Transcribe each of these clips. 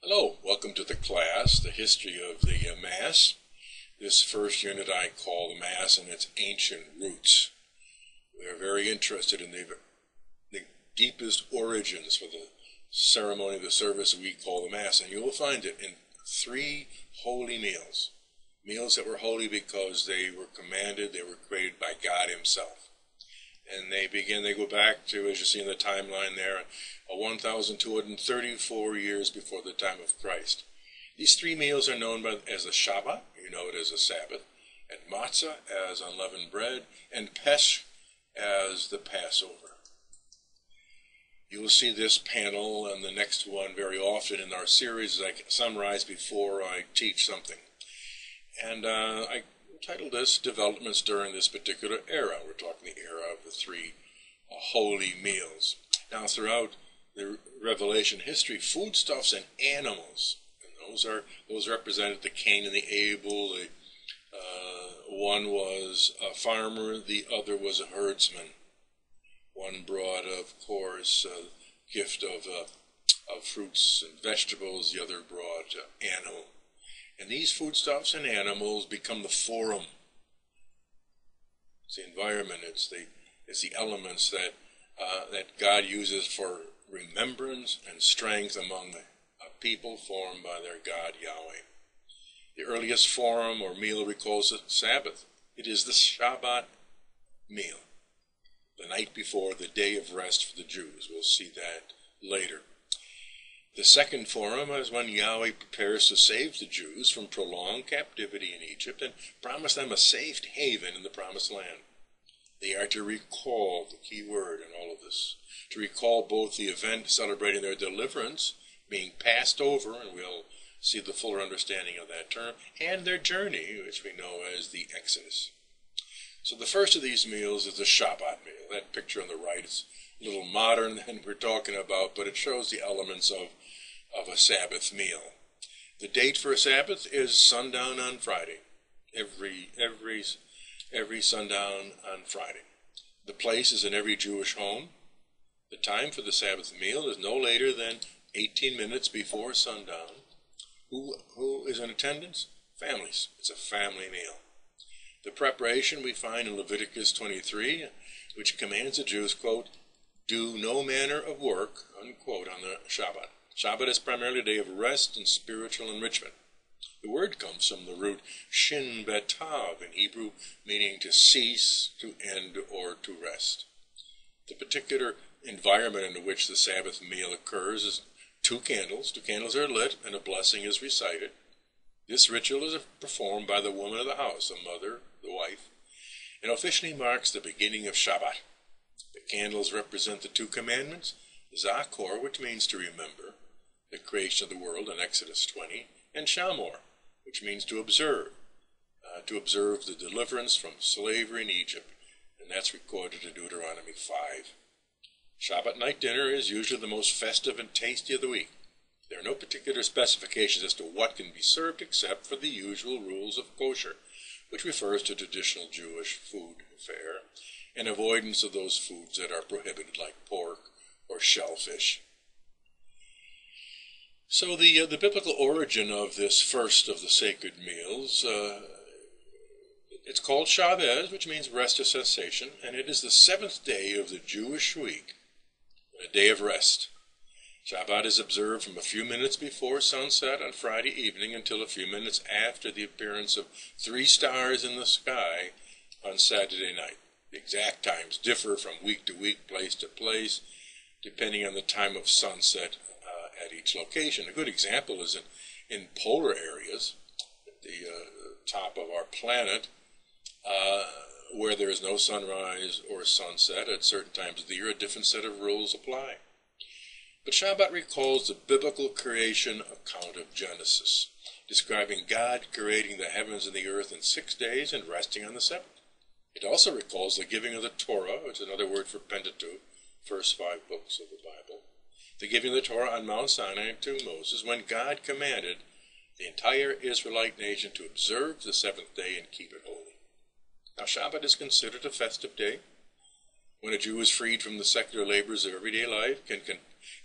Hello, welcome to the class, the history of the Mass. This first unit I call the Mass and its ancient roots. We are very interested in the deepest origins for the ceremony of the service we call the Mass, and you will find it in three holy meals. Meals that were holy because they were commanded, they were created by God Himself. And they go back to, as you see in the timeline there, 1,234 years before the time of Christ. These three meals are known as a Shabbat, you know it as a Sabbath, and Matzah as unleavened bread, and Pesh as the Passover. You will see this panel and the next one very often in our series as I summarize before I teach something. And I titled this Developments During This Particular Era. We're talking the era of the three holy meals. Now, throughout the Revelation history, foodstuffs and animals, and those represented the Cain and the Abel. One was a farmer, the other was a herdsman. One brought, of course, a gift of fruits and vegetables, the other brought animal. And these foodstuffs and animals become the forum. It's the environment, it's the elements that God uses for remembrance and strength among a people formed by their God, Yahweh. The earliest form or meal recalls the Sabbath. It is the Shabbat meal, the night before the day of rest for the Jews. We'll see that later. The second form is when Yahweh prepares to save the Jews from prolonged captivity in Egypt and promise them a safe haven in the Promised Land. They are to recall, the key word in all of this, to recall both the event celebrating their deliverance, being passed over, and we'll see the fuller understanding of that term, and their journey, which we know as the Exodus. So the first of these meals is the Shabbat meal. That picture on the right is a little modern than we're talking about, but it shows the elements of a Sabbath meal. The date for a Sabbath is sundown on Friday. Every sundown on Friday. The place is in every Jewish home. The time for the Sabbath meal is no later than 18 minutes before sundown. Who is in attendance? Families. It's a family meal. The preparation we find in Leviticus 23, which commands the Jews, quote, do no manner of work, unquote, on the Shabbat. Shabbat is primarily a day of rest and spiritual enrichment. The word comes from the root shin betav in Hebrew, meaning to cease, to end, or to rest. The particular environment in which the Sabbath meal occurs is two candles. Two candles are lit and a blessing is recited. This ritual is performed by the woman of the house, the mother, the wife, and officially marks the beginning of Shabbat. The candles represent the two commandments, Zachor, which means to remember, the creation of the world in Exodus 20, and Shamor, which means to observe the deliverance from slavery in Egypt, and that's recorded in Deuteronomy 5. Shabbat night dinner is usually the most festive and tasty of the week. There are no particular specifications as to what can be served except for the usual rules of kosher, which refers to traditional Jewish food fare, and avoidance of those foods that are prohibited, like pork or shellfish. So the biblical origin of this first of the sacred meals, it's called Shabbos, which means rest or cessation, and it is the seventh day of the Jewish week, a day of rest. Shabbat is observed from a few minutes before sunset on Friday evening until a few minutes after the appearance of 3 stars in the sky on Saturday night. The exact times differ from week to week, place to place, depending on the time of sunset at each location. A good example is in polar areas, at the top of our planet, where there is no sunrise or sunset at certain times of the year. A different set of rules apply. But Shabbat recalls the biblical creation account of Genesis, describing God creating the heavens and the earth in 6 days and resting on the seventh. It also recalls the giving of the Torah, which is another word for Pentateuch, first 5 books of the Bible. The giving of the Torah on Mount Sinai to Moses, when God commanded the entire Israelite nation to observe the seventh day and keep it holy. Now, Shabbat is considered a festive day, when a Jew is freed from the secular labors of everyday life, can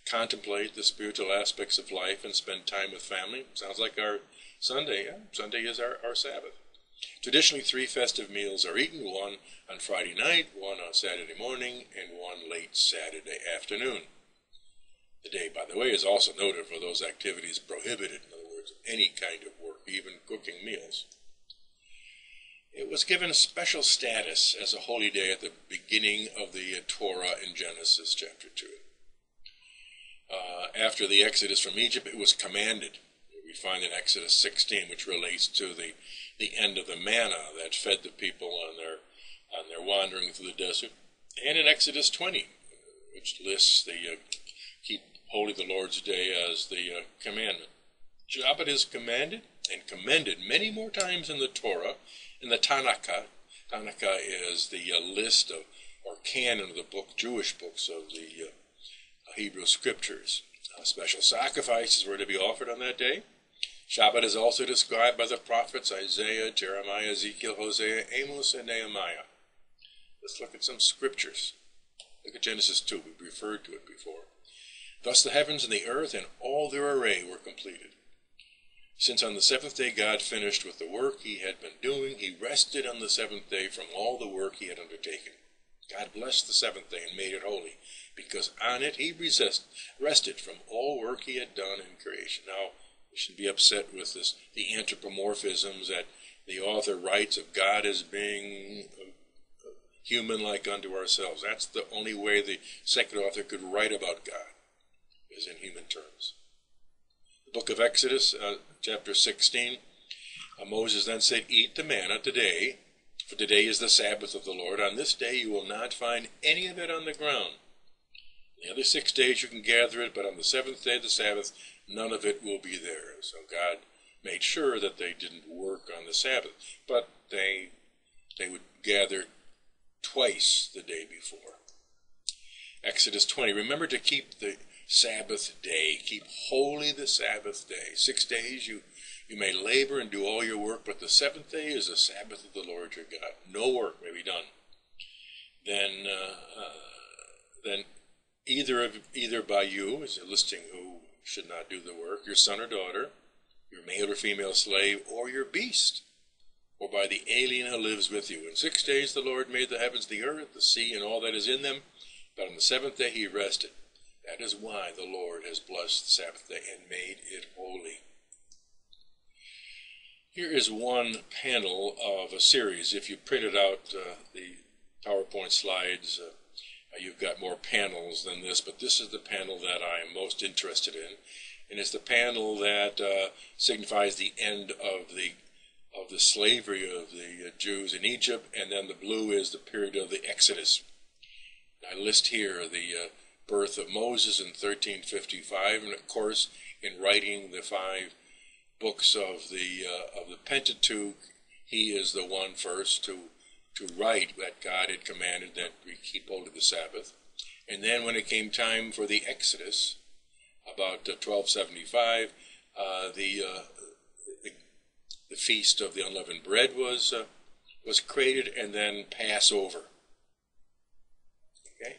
contemplate the spiritual aspects of life and spend time with family. Sounds like our Sunday. Yeah, Sunday is our Sabbath. Traditionally, 3 festive meals are eaten, one on Friday night, one on Saturday morning, and one late Saturday afternoon. The day, by the way, is also noted for those activities prohibited, in other words, any kind of work, even cooking meals. It was given a special status as a holy day at the beginning of the Torah in Genesis chapter 2. After the Exodus from Egypt, it was commanded. We find in Exodus 16, which relates to the end of the manna that fed the people on their wandering through the desert, and in Exodus 20, which lists the keep holy the Lord's day as the commandment. Shabbat is commanded and commended many more times in the Torah. In the Tanakh is the list of, or canon of the Jewish books of the Hebrew Scriptures. Special sacrifices were to be offered on that day. Shabbat is also described by the prophets Isaiah, Jeremiah, Ezekiel, Hosea, Amos, and Nehemiah. Let's look at some scriptures. Look at Genesis 2. We've referred to it before. Thus the heavens and the earth and all their array were completed. Since on the 7th day God finished with the work he had been doing, he rested on the 7th day from all the work he had undertaken. God blessed the 7th day and made it holy, because on it he rested from all work he had done in creation. Now, we shouldn't be upset with this, the anthropomorphisms that the author writes of God as being human like unto ourselves. That's the only way the second author could write about God, is in human terms. The book of Exodus, chapter 16, Moses then said, "Eat the manna today, for today is the Sabbath of the Lord. On this day you will not find any of it on the ground. The other 6 days you can gather it, but on the 7th day, the Sabbath, none of it will be there." So God made sure that they didn't work on the Sabbath, but they would gather twice the day before. Exodus 20, remember to keep the Sabbath day. Keep holy the Sabbath day. 6 days you may labor and do all your work, but the 7th day is the Sabbath of the Lord your God. No work may be done. Then either by you, is listing who should not do the work, your son or daughter, your male or female slave, or your beast, or by the alien who lives with you. In 6 days the Lord made the heavens, the earth, the sea, and all that is in them, but on the 7th day he rested. That is why the Lord has blessed the Sabbath day and made it holy. Here is one panel of a series. If you printed out the PowerPoint slides, you've got more panels than this, but this is the panel that I'm most interested in, and it's the panel that signifies the end of the slavery of the Jews in Egypt, and then the blue is the period of the Exodus. I list here the birth of Moses in 1355, and of course, in writing the 5 books of the Pentateuch, he is the one first to write that God had commanded that we keep holy the Sabbath. And then when it came time for the Exodus, about 1275, the feast of the unleavened bread was created, and then Passover. Okay,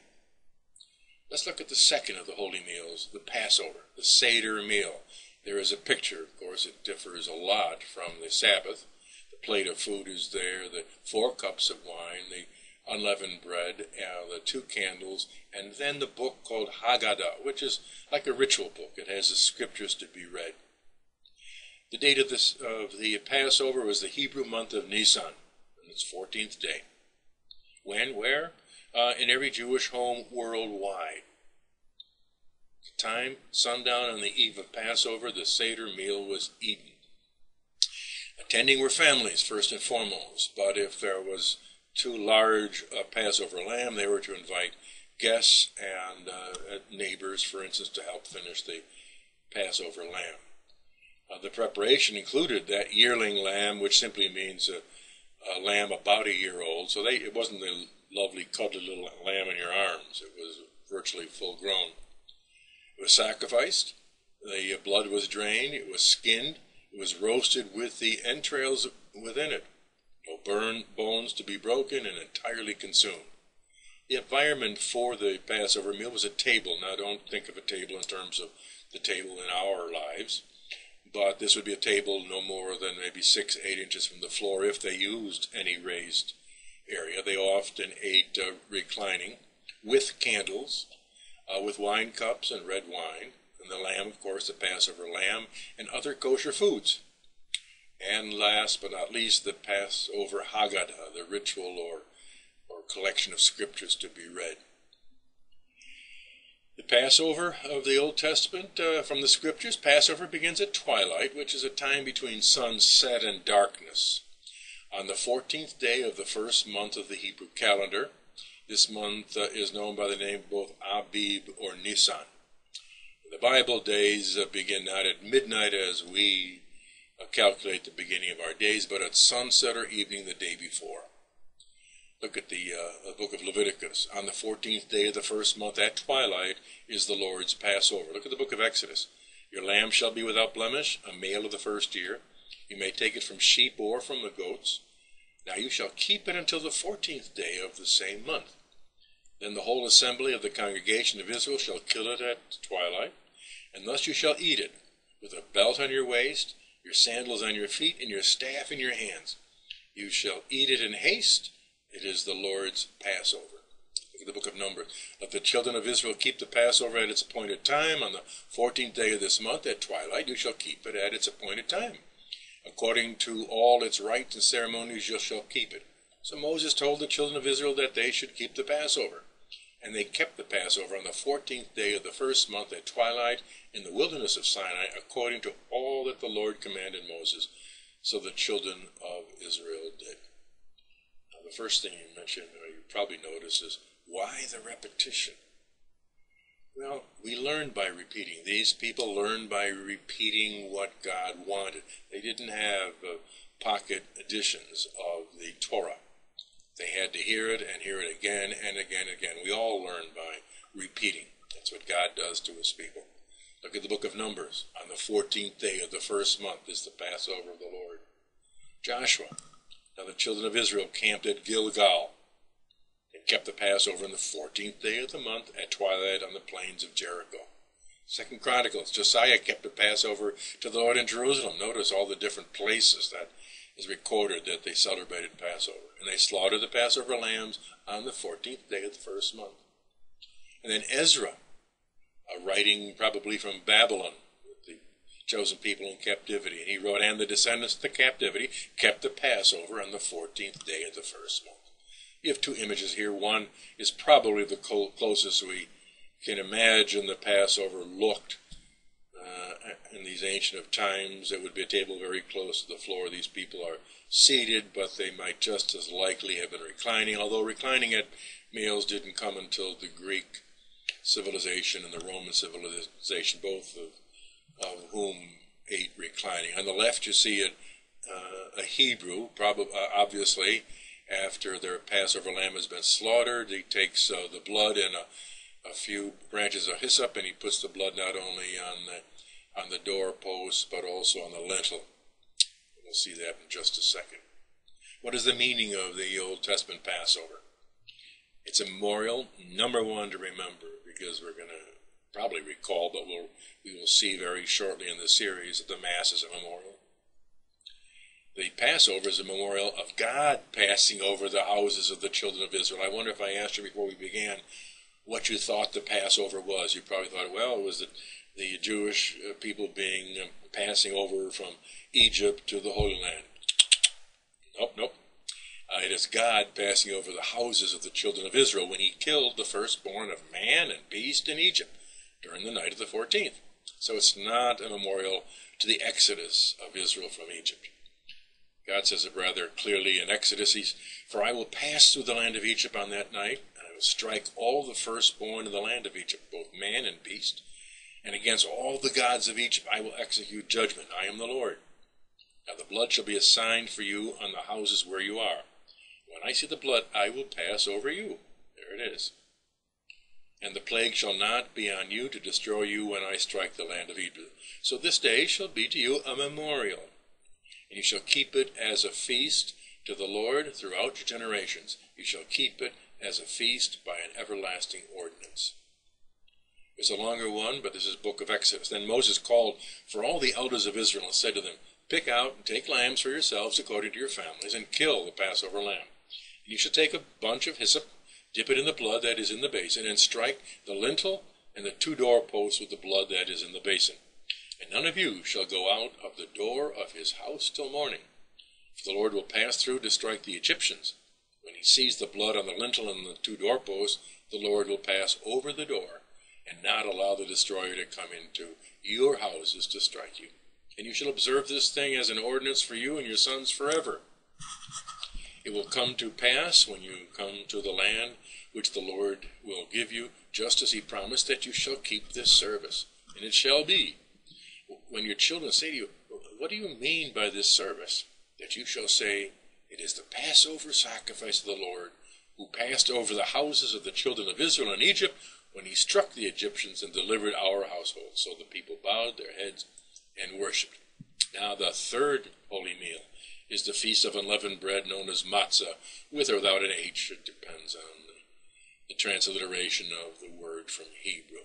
let's look at the second of the holy meals, the Passover, the Seder meal. There is a picture. Of course, it differs a lot from the Sabbath. The plate of food is there, the 4 cups of wine, the unleavened bread, the 2 candles, and then the book called Haggadah, which is like a ritual book. It has the scriptures to be read. The date of the Passover was the Hebrew month of Nisan, and its 14th day. When? Where? In every Jewish home worldwide. Time, sundown on the eve of Passover, the Seder meal was eaten. Attending were families, first and foremost, but if there was too large a Passover lamb, they were to invite guests and neighbors, for instance, to help finish the Passover lamb. The preparation included that yearling lamb, which simply means a lamb about a year old. So it wasn't the lovely, cuddly little lamb in your arms. It was virtually full grown. It was sacrificed, the blood was drained, it was skinned, it was roasted with the entrails within it. No bones to be broken and entirely consumed. The environment for the Passover meal was a table. Now, don't think of a table in terms of the table in our lives, but this would be a table no more than maybe 6-8 inches from the floor if they used any raised area. They often ate reclining with candles, with wine cups and red wine, and the lamb, of course, the Passover lamb, and other kosher foods. And last but not least, the Passover Haggadah, the ritual or collection of scriptures to be read. The Passover of the Old Testament, from the scriptures, Passover begins at twilight, which is a time between sunset and darkness. On the 14th day of the first month of the Hebrew calendar, this month is known by the name of both Abib or Nisan. The Bible days begin not at midnight as we calculate the beginning of our days, but at sunset or evening the day before. Look at the book of Leviticus. On the 14th day of the first month at twilight is the Lord's Passover. Look at the book of Exodus. Your lamb shall be without blemish, a male of the first year. You may take it from sheep or from the goats. Now you shall keep it until the 14th day of the same month. Then the whole assembly of the congregation of Israel shall kill it at twilight, and thus you shall eat it, with a belt on your waist, your sandals on your feet, and your staff in your hands. You shall eat it in haste. It is the Lord's Passover. Look at the book of Numbers. Let the children of Israel keep the Passover at its appointed time. On the 14th day of this month at twilight you shall keep it at its appointed time. According to all its rites and ceremonies you shall keep it. So Moses told the children of Israel that they should keep the Passover. And they kept the Passover on the 14th day of the first month at twilight in the wilderness of Sinai, according to all that the Lord commanded Moses. So the children of Israel did. Now, the first thing you mentioned, or you probably notice, is why the repetition? Well, we learned by repeating. These people learned by repeating what God wanted. They didn't have pocket editions of the Torah. They had to hear it and hear it again and again and again. We all learn by repeating. That's what God does to his people. Look at the book of Numbers. On the 14th day of the first month is the Passover of the Lord. Joshua. Now the children of Israel camped at Gilgal and kept the Passover on the 14th day of the month at twilight on the plains of Jericho. 2 Chronicles. Josiah kept the Passover to the Lord in Jerusalem. Notice all the different places that is recorded that they celebrated Passover. And they slaughtered the Passover lambs on the 14th day of the first month. And then Ezra, writing probably from Babylon, the chosen people in captivity, and he wrote, and the descendants of the captivity kept the Passover on the 14th day of the first month. You have two images here. One is probably the closest we can imagine the Passover looked in these ancient of times. It would be a table very close to the floor. These people are seated, but they might just as likely have been reclining, although reclining at meals didn't come until the Greek civilization and the Roman civilization, both of whom ate reclining. On the left you see a Hebrew, obviously after their Passover lamb has been slaughtered. He takes the blood and a few branches of hyssop, and he puts the blood not only on the doorpost but also on the lintel. We'll see that in just a second. What is the meaning of the Old Testament Passover? It's a memorial, number one, to remember, because we're going to probably recall, but we will see very shortly in the series that the Mass is a memorial. The Passover is a memorial of God passing over the houses of the children of Israel. I wonder if I asked you before we began what you thought the Passover was. You probably thought, well, it was the Jewish people passing over from Egypt to the Holy Land. Nope. It is God passing over the houses of the children of Israel when he killed the firstborn of man and beast in Egypt during the night of the 14th. So it's not a memorial to the exodus of Israel from Egypt. God says it rather clearly in Exodus. For I will pass through the land of Egypt on that night, and I will strike all the firstborn in the land of Egypt, both man and beast. And against all the gods of Egypt I will execute judgment. I am the Lord. Now the blood shall be a sign for you on the houses where you are. When I see the blood, I will pass over you. There it is. And the plague shall not be on you to destroy you when I strike the land of Egypt. So this day shall be to you a memorial, and you shall keep it as a feast to the Lord throughout your generations. You shall keep it as a feast by an everlasting ordinance. It's a longer one, but this is book of Exodus. Then Moses called for all the elders of Israel and said to them, pick out and take lambs for yourselves according to your families, and kill the Passover lamb. You shall take a bunch of hyssop, dip it in the blood that is in the basin, and strike the lintel and the 2 doorposts with the blood that is in the basin. And none of you shall go out of the door of his house till morning. For the Lord will pass through to strike the Egyptians. When he sees the blood on the lintel and the 2 doorposts, the Lord will pass over the door and not allow the destroyer to come into your houses to strike you. And you shall observe this thing as an ordinance for you and your sons forever. It will come to pass when you come to the land which the Lord will give you, just as he promised, that you shall keep this service. And it shall be, when your children say to you, what do you mean by this service? That you shall say, it is the Passover sacrifice of the Lord, who passed over the houses of the children of Israel in Egypt, when he struck the Egyptians and delivered our household. So the people bowed their heads and worshipped. Now the third holy meal is the feast of unleavened bread, known as matzah, with or without an H. It depends on the transliteration of the word from Hebrew.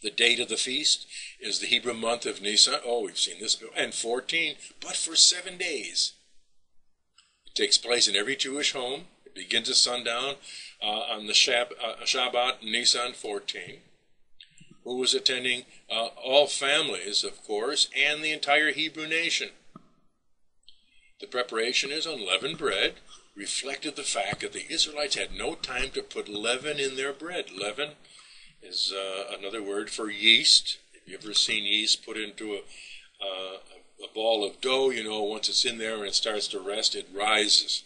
The date of the feast is the Hebrew month of Nisan. Oh, we've seen this. And 14, but for 7 days. It takes place in every Jewish home. It begins at sundown on the Shabbat, Nisan 14. Who was attending? All families, of course, and the entire Hebrew nation. The preparation is unleavened bread, reflected the fact that the Israelites had no time to put leaven in their bread. Leaven is another word for yeast. Have you ever seen yeast put into a ball of dough? You know, once it's in there and it starts to rest, it rises.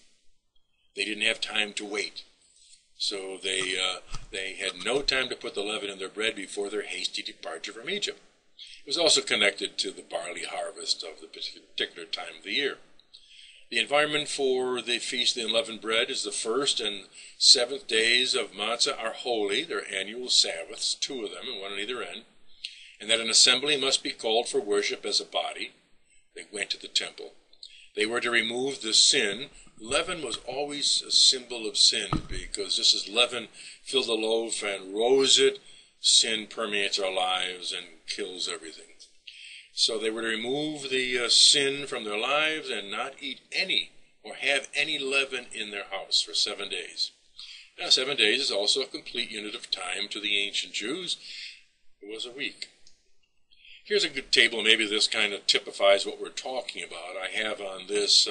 They didn't have time to wait. So they had no time to put the leaven in their bread before their hasty departure from Egypt. It was also connected to the barley harvest of the particular time of the year. The environment for the Feast of the Unleavened Bread is the 1st and 7th days of Matzah are holy. They're annual Sabbaths, 2 of them, and 1 on either end, and that an assembly must be called for worship as a body. They went to the temple. They were to remove the sin. Leaven was always a symbol of sin, because this is leaven, fill the loaf and rose it. Sin permeates our lives and kills everything. So they were to remove the sin from their lives and not eat any or have any leaven in their house for 7 days. Now, 7 days is also a complete unit of time to the ancient Jews. It was a week. Here's a good table. Maybe this kind of typifies what we're talking about. I have on this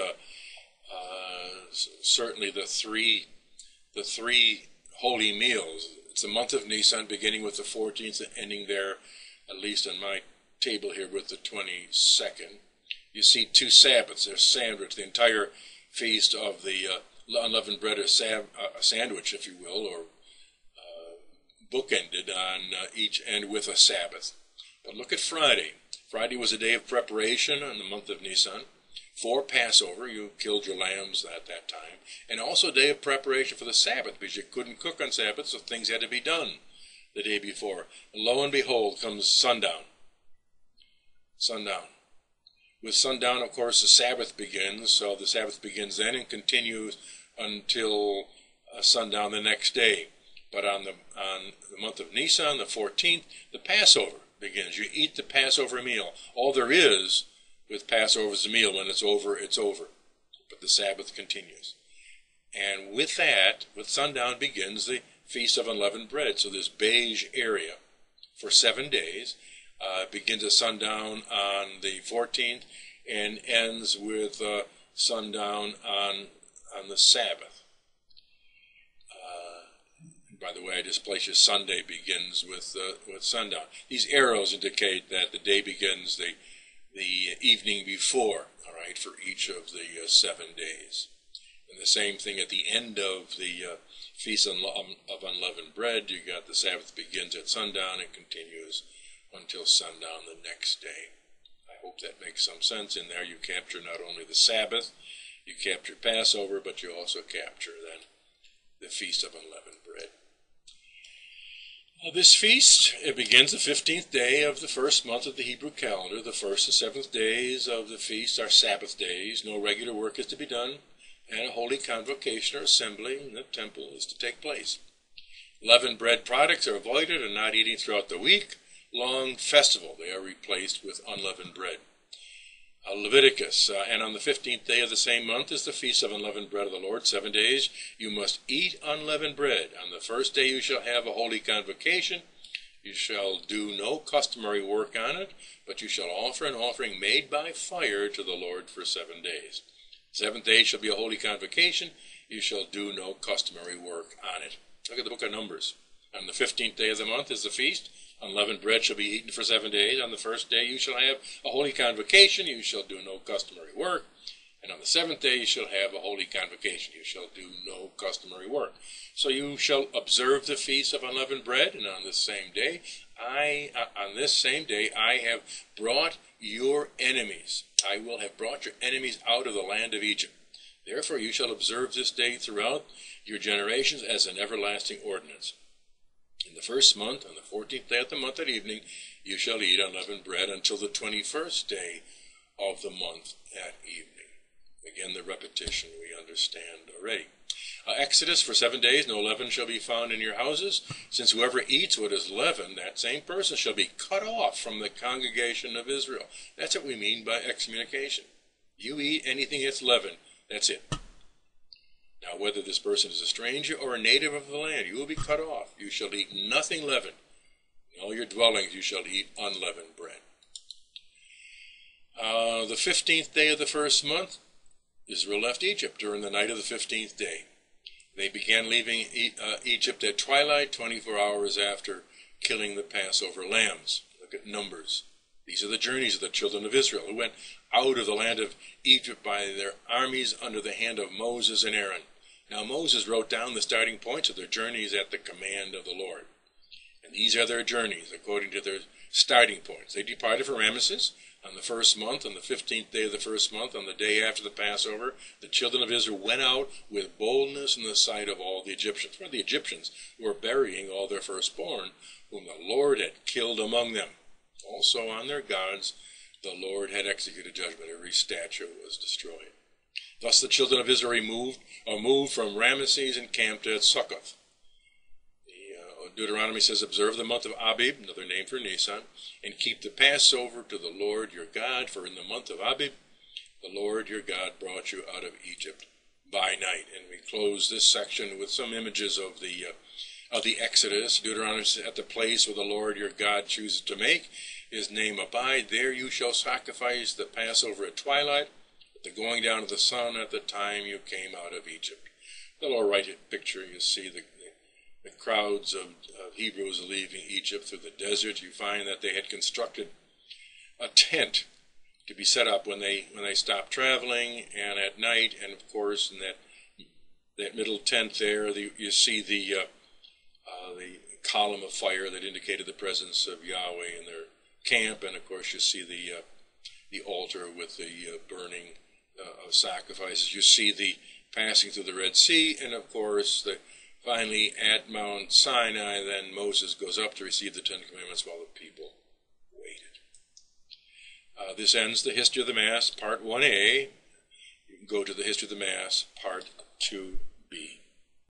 certainly the three holy meals. It's the month of Nisan, beginning with the 14th and ending there, at least on my table here, with the 22nd. You see 2 Sabbaths. They're sandwiched. The entire feast of the unleavened bread is a sandwich, if you will, or bookended on each end with a Sabbath. But look at Friday. Friday was a day of preparation in the month of Nisan. For Passover, you killed your lambs at that time. And also a day of preparation for the Sabbath, because you couldn't cook on Sabbath, so things had to be done the day before. And lo and behold comes sundown. Sundown. With sundown, of course, the Sabbath begins. So the Sabbath begins then and continues until sundown the next day. But on the month of Nisan, the 14th, the Passover begins. You eat the Passover meal. All there is with Passover is a meal. When it's over, it's over. But the Sabbath continues. And with that, with sundown, begins the Feast of Unleavened Bread. So this beige area for 7 days begins at sundown on the 14th and ends with sundown on the Sabbath. By the way, I just placed you Sunday begins with sundown. These arrows indicate that the day begins the evening before, all right, for each of the 7 days. And the same thing at the end of the Feast of Unleavened Bread. You got the Sabbath begins at sundown and continues until sundown the next day. I hope that makes some sense. In there you capture not only the Sabbath, you capture Passover, but you also capture then the Feast of Unleavened Bread. This feast, it begins the 15th day of the first month of the Hebrew calendar. The 1st and 7th days of the feast are Sabbath days. No regular work is to be done. and a holy convocation or assembly in the temple is to take place. Leavened bread products are avoided and not eating throughout the week-long festival. They are replaced with unleavened bread. Leviticus, and on the 15th day of the same month is the feast of unleavened bread of the Lord. 7 days you must eat unleavened bread. On the first day you shall have a holy convocation. You shall do no customary work on it, but you shall offer an offering made by fire to the Lord for 7 days. 7th day shall be a holy convocation. You shall do no customary work on it. Look at the book of Numbers. On the 15th day of the month is the feast. Unleavened bread shall be eaten for 7 days. On the first day you shall have a holy convocation. You shall do no customary work. And on the 7th day you shall have a holy convocation. You shall do no customary work. So you shall observe the feast of unleavened bread. And on this same day, I have brought your enemies. I will have brought your enemies out of the land of Egypt. Therefore you shall observe this day throughout your generations as an everlasting ordinance. In the first month, on the 14th day of the month at evening, you shall eat unleavened bread until the 21st day of the month at evening. Again, the repetition we understand already. Exodus, for 7 days no leaven shall be found in your houses, since whoever eats what is leavened, that same person shall be cut off from the congregation of Israel. That's what we mean by excommunication. You eat anything that's leavened, that's it. Now, whether this person is a stranger or a native of the land, you will be cut off. You shall eat nothing leavened. In all your dwellings you shall eat unleavened bread. The 15th day of the first month, Israel left Egypt during the night of the 15th day. They began leaving Egypt at twilight, 24 hours after killing the Passover lambs. Look at Numbers. These are the journeys of the children of Israel who went out of the land of Egypt by their armies under the hand of Moses and Aaron. Now Moses wrote down the starting points of their journeys at the command of the Lord. And these are their journeys according to their starting points. They departed from Ramesses on the first month, on the 15th day of the first month, on the day after the Passover. The children of Israel went out with boldness in the sight of all the Egyptians. For the Egyptians were burying all their firstborn, whom the Lord had killed among them. Also on their gods the Lord had executed judgment. Every statue was destroyed. Thus the children of Israel moved from Ramesses and camped at Succoth. Deuteronomy says, observe the month of Abib, another name for Nisan, and keep the Passover to the Lord your God, for in the month of Abib the Lord your God brought you out of Egypt by night. And we close this section with some images of the Exodus. Deuteronomy says, at the place where the Lord your God chooses to make his name abide, there you shall sacrifice the Passover at twilight, at the going down of the sun, at the time you came out of Egypt. The lower right picture, you see the crowds of Hebrews leaving Egypt through the desert. You find that they had constructed a tent to be set up when they stopped traveling and at night. And of course, in that middle tent there, you see the column of fire that indicated the presence of Yahweh in their camp. And of course, you see the altar with the burning of sacrifices. You see the passing through the Red Sea, and of course finally, at Mount Sinai, then Moses goes up to receive the Ten Commandments while the people waited. This ends the History of the Mass, Part 1A. You can go to the History of the Mass, Part 2B.